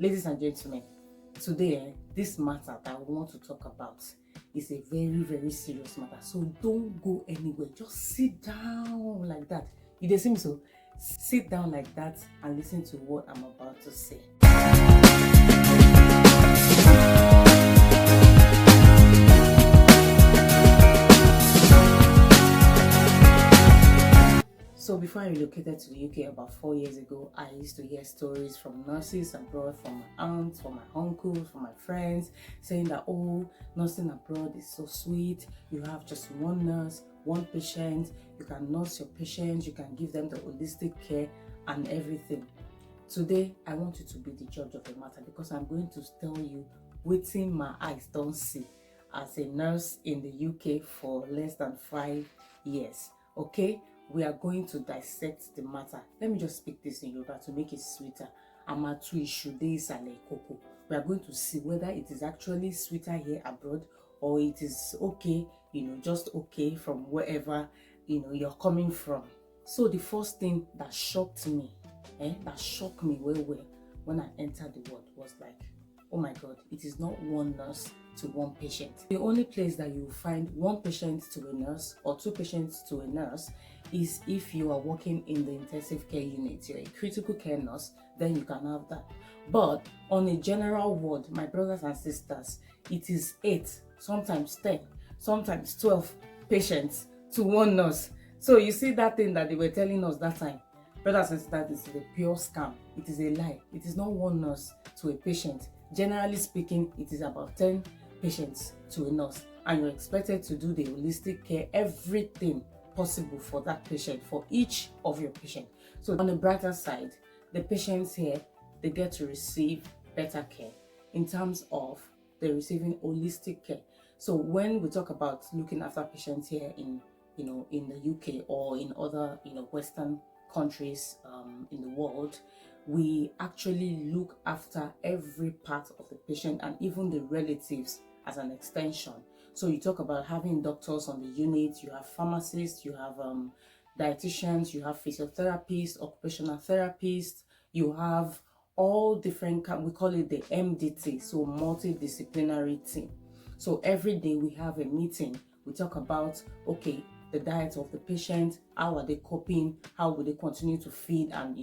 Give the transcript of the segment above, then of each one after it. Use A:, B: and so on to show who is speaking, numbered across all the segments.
A: Ladies and gentlemen, today this matter that we want to talk about is a very, very serious matter. So don't go anywhere. Just sit down like that. You see me so? Sit down like that and listen to what I'm about to say. So before I relocated to the UK about 4 years ago, I used to hear stories from nurses abroad, from my aunts, from my uncles, from my friends, saying that, oh, nursing abroad is so sweet. You have just one nurse, one patient, you can nurse your patients, you can give them the holistic care and everything. Today, I want you to be the judge of the matter because I'm going to tell you wetin my eyes don't see as a nurse in the UK for less than 5 years. Okay? We are going to dissect the matter. Let me just speak this in Yoruba to make it sweeter. We are going to see whether it is actually sweeter here abroad or it is okay, just okay from wherever, you're coming from. So the first thing that shocked me, that shocked me well when I entered the world was like, oh my God, it is not one nurse to one patient. The only place that you find one patient to a nurse or two patients to a nurse is if you are working in the intensive care unit. You're a critical care nurse, then you can have that. But on a general ward, my brothers and sisters, it is 8, sometimes 10, sometimes 12 patients to one nurse. So you see that thing that they were telling us that time, brothers and sisters, this is a pure scam. It is a lie. It is not one nurse to a patient. Generally speaking, it is about 10 patients to a nurse, and you're expected to do the holistic care, everything possible for that patient, for each of your patients. So on the brighter side, the patients here, they get to receive better care in terms of they're receiving holistic care. So when we talk about looking after patients here in the UK or in other Western countries in the world, we actually look after every part of the patient and even the relatives as an extension. So you talk about having doctors on the unit, you have pharmacists, you have dietitians, you have physiotherapists, occupational therapists, you have all different, we call it the MDT, so multidisciplinary team. So every day we have a meeting, we talk about, okay, the diet of the patient, how are they coping, how will they continue to feed and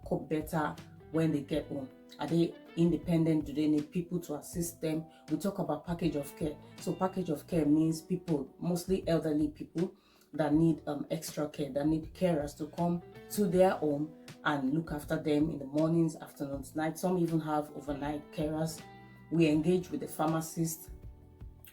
A: cope better when they get home. Are they independent? Do they need people to assist them? We talk about package of care. So package of care means people, mostly elderly people, that need extra care, that need carers to come to their home and look after them in the mornings, afternoons, nights. Some even have overnight carers. We engage with the pharmacist,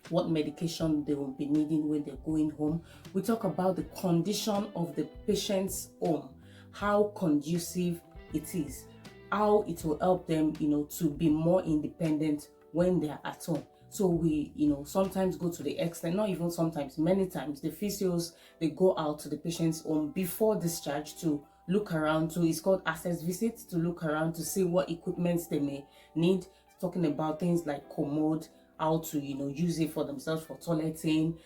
A: what medication they will be needing when they're going home. We talk about the condition of the patient's home, how conducive it is, how it will help them, to be more independent when they're at home. So we, sometimes go to the extent, not even sometimes, many times, the physios, they go out to the patient's home before discharge to look around, it's called access visits, to look around to see what equipments they may need, talking about things like commode, how to use it for themselves for toileting,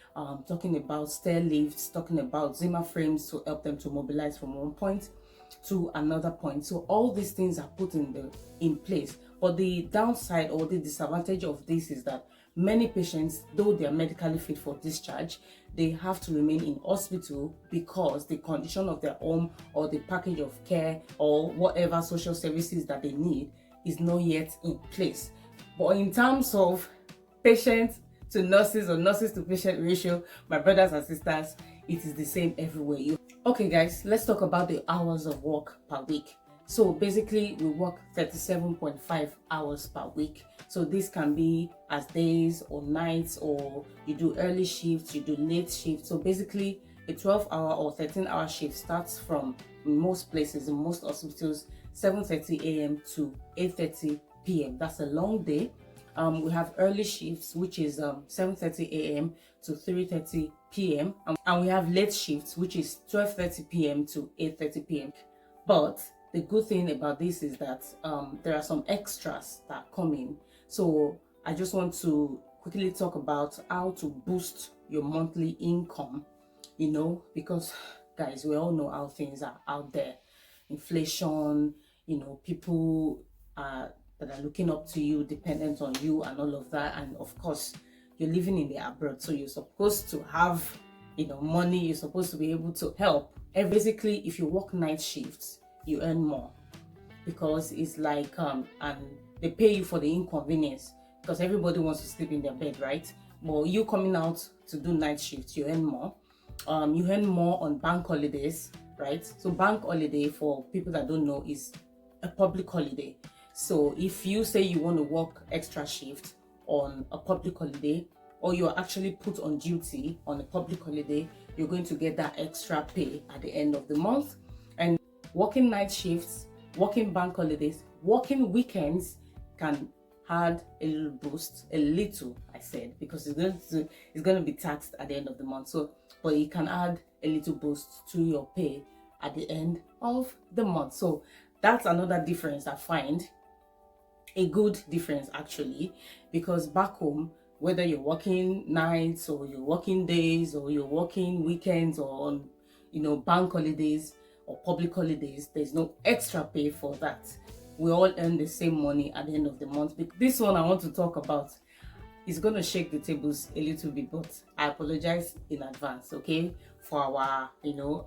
A: talking about stair lifts, talking about Zimmer frames to help them to mobilize from one point to another point. So all these things are put in place. But the downside or the disadvantage of this is that many patients, though they are medically fit for discharge, they have to remain in hospital because the condition of their home or the package of care or whatever social services that they need is not yet in place. But in terms of patient to nurses or nurses to patient ratio, my brothers and sisters, it is the same everywhere. Okay guys, let's talk about the hours of work per week. So basically we work 37.5 hours per week. So this can be as days or nights, or you do early shifts, you do late shifts. So basically a 12-hour or 13-hour shift starts from, in most places, in most hospitals, 7:30 a.m. to 8:30 p.m. That's a long day. We have early shifts, which is 7:30 a.m. to 3:30 p.m. And we have late shifts, which is 12:30 p.m. to 8:30 p.m. But the good thing about this is that there are some extras that come in. So I just want to quickly talk about how to boost your monthly income, because guys, we all know how things are out there. Inflation, people are that are looking up to you, dependent on you and all of that. And of course, you're living in the abroad, so you're supposed to have, money. You're supposed to be able to help. And basically, if you work night shifts, you earn more, because it's like and they pay you for the inconvenience, because everybody wants to sleep in their bed, right? But you coming out to do night shifts, you earn more. You earn more on bank holidays, right? So bank holiday, for people that don't know, is a public holiday. So if you say you want to work extra shift on a public holiday, or you're actually put on duty on a public holiday, you're going to get that extra pay at the end of the month. And working night shifts, working bank holidays, working weekends can add a little boost, a little, I said, because it's going to be taxed at the end of the month. So, but it can add a little boost to your pay at the end of the month. So that's another difference I find, a good difference actually, because back home, whether you're working nights or you're working days or you're working weekends or on, bank holidays or public holidays, there's no extra pay for that. We all earn the same money at the end of the month. This one I want to talk about is going to shake the tables a little bit, but I apologize in advance, okay, for our,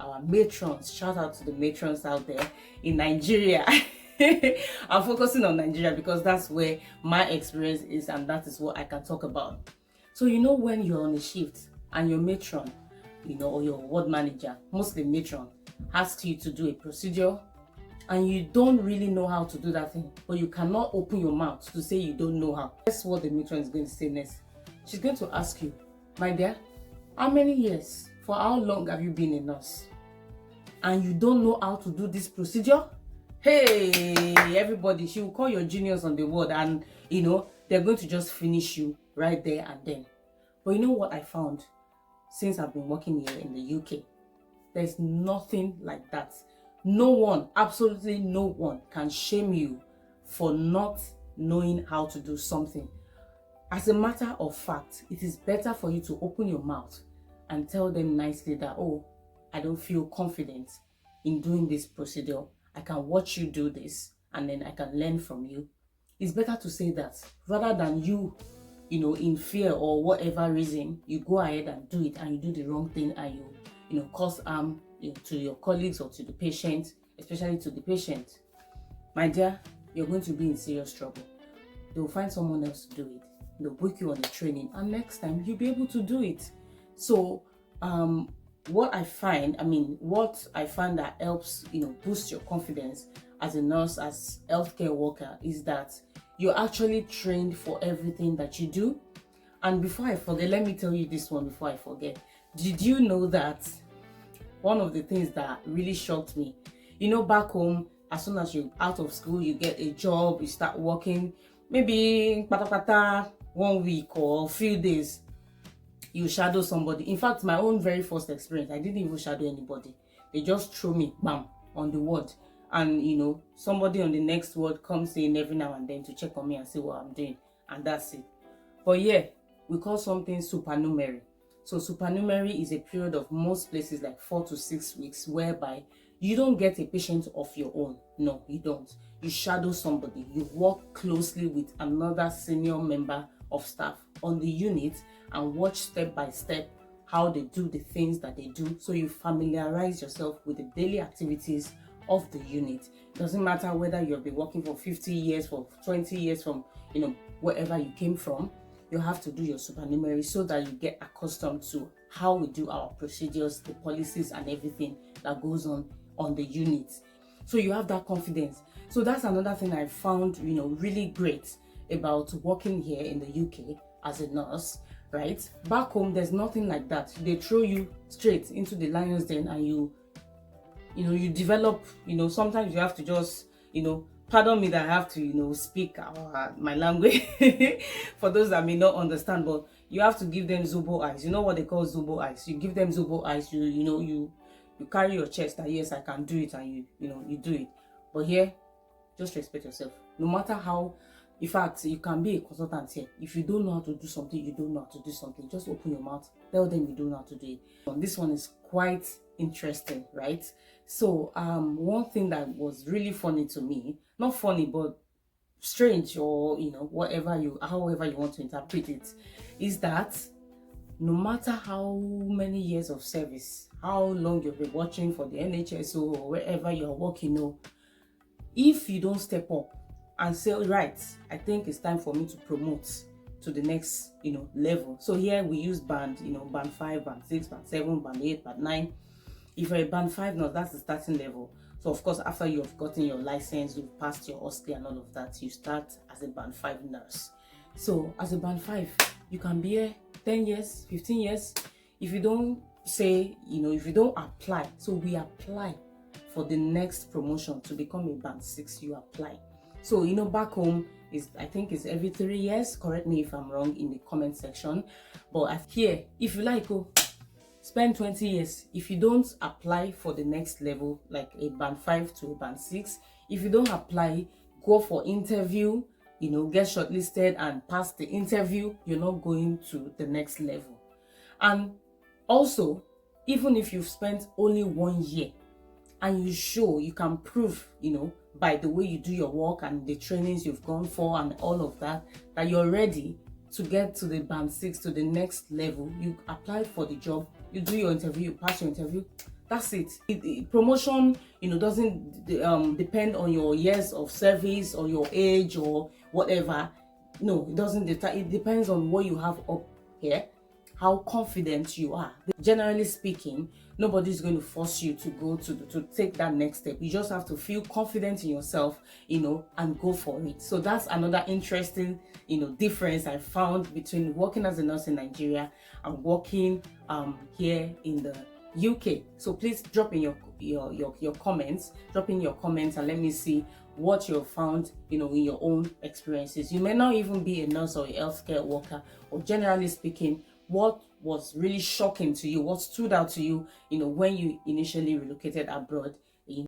A: our matrons. Shout out to the matrons out there in Nigeria. I'm focusing on Nigeria because that's where my experience is, and that is what I can talk about. So when you're on a shift and your matron, or your ward manager, mostly matron, asks you to do a procedure and you don't really know how to do that thing, but you cannot open your mouth to say you don't know how. That's what the matron is going to say next. She's going to ask you, my dear, how many years, for how long have you been a nurse? And you don't know how to do this procedure? Hey, everybody, she will call your juniors on the ward, and they're going to just finish you right there and then. But you know what I found since I've been working here in the UK? There's nothing like that. No one, absolutely no one, can shame you for not knowing how to do something. As a matter of fact, it is better for you to open your mouth and tell them nicely that, oh, I don't feel confident in doing this procedure. I can watch you do this and then I can learn from you. It's better to say that rather than you, in fear or whatever reason, you go ahead and do it and you do the wrong thing and you cause harm to your colleagues or to the patient, especially to the patient. My dear, you're going to be in serious trouble. They'll find someone else to do it. They'll book you on the training, and next time you'll be able to do it. So, what I find that helps, boost your confidence as a nurse, as healthcare worker, is that you're actually trained for everything that you do. And before I forget, let me tell you this one before I forget. Did you know that one of the things that really shocked me, back home, as soon as you're out of school, you get a job, you start working, maybe 1 week or a few days, you shadow somebody. In fact, my own very first experience, I didn't even shadow anybody. They just throw me, bam, on the ward. And, somebody on the next ward comes in every now and then to check on me and see what I'm doing. And that's it. But yeah, we call something supernumerary. So supernumerary is a period of most places like 4 to 6 weeks, whereby you don't get a patient of your own. No, you don't. You shadow somebody. You work closely with another senior member of staff on the unit and watch step by step how they do the things that they do. So you familiarize yourself with the daily activities of the unit. It doesn't matter whether you've been working for 50 years, for 20 years, from wherever you came from. You have to do your supernumerary so that you get accustomed to how we do our procedures, the policies and everything that goes on the unit. So you have that confidence. So that's another thing I found, really great about working here in the UK as a nurse, right? Back home, there's nothing like that. They throw you straight into the lion's den and you develop, sometimes you have to just, pardon me that I have to, speak my language for those that may not understand, but you have to give them Zobo eyes. You know what they call Zobo eyes? You give them Zobo eyes, you carry your chest that yes, I can do it, and you do it. But here, just respect yourself. No matter how, in fact, you can be a consultant here. If you don't know how to do something, you don't know how to do something. Just open your mouth, tell them you don't know how to do it. This one is quite interesting, right? So one thing that was really funny to me, not funny, but strange, or whatever however you want to interpret it, is that no matter how many years of service, how long you've been watching for the NHS or wherever you're working, if you don't step up and say, right, I think it's time for me to promote to the next level. So here we use band, band 5, band 6, band 7, band 8, band 9. If you're a band 5 now, that's the starting level. So of course, after you've gotten your license, you've passed your OSCE and all of that, you start as a band 5 nurse. So as a band 5, you can be here 10 years, 15 years. If you don't say, if you don't apply, so we apply for the next promotion to become a band 6, you apply. So, back home I think it's every 3 years. Correct me if I'm wrong in the comment section. But here, if you like, spend 20 years. If you don't apply for the next level, like a band 5 to a band 6, if you don't apply, go for interview, get shortlisted and pass the interview, you're not going to the next level. And also, even if you've spent only 1 year and you can prove, by the way you do your work and the trainings you've gone for and all of that you're ready to get to the band 6, to the next level, you apply for the job, you do your interview, you pass your interview, that's it. Promotion, doesn't depend on your years of service or your age or whatever. No, it doesn't. It depends on what you have up here, how confident you are. Generally speaking, nobody's going to force you to go to take that next step. You just have to feel confident in yourself, and go for it. So that's another interesting, difference I found between working as a nurse in Nigeria and working here in the UK. So please drop in your comments, and let me see what you've found, in your own experiences. You may not even be a nurse or a healthcare worker, or generally speaking, what was really shocking to you, what stood out to you, when you initially relocated abroad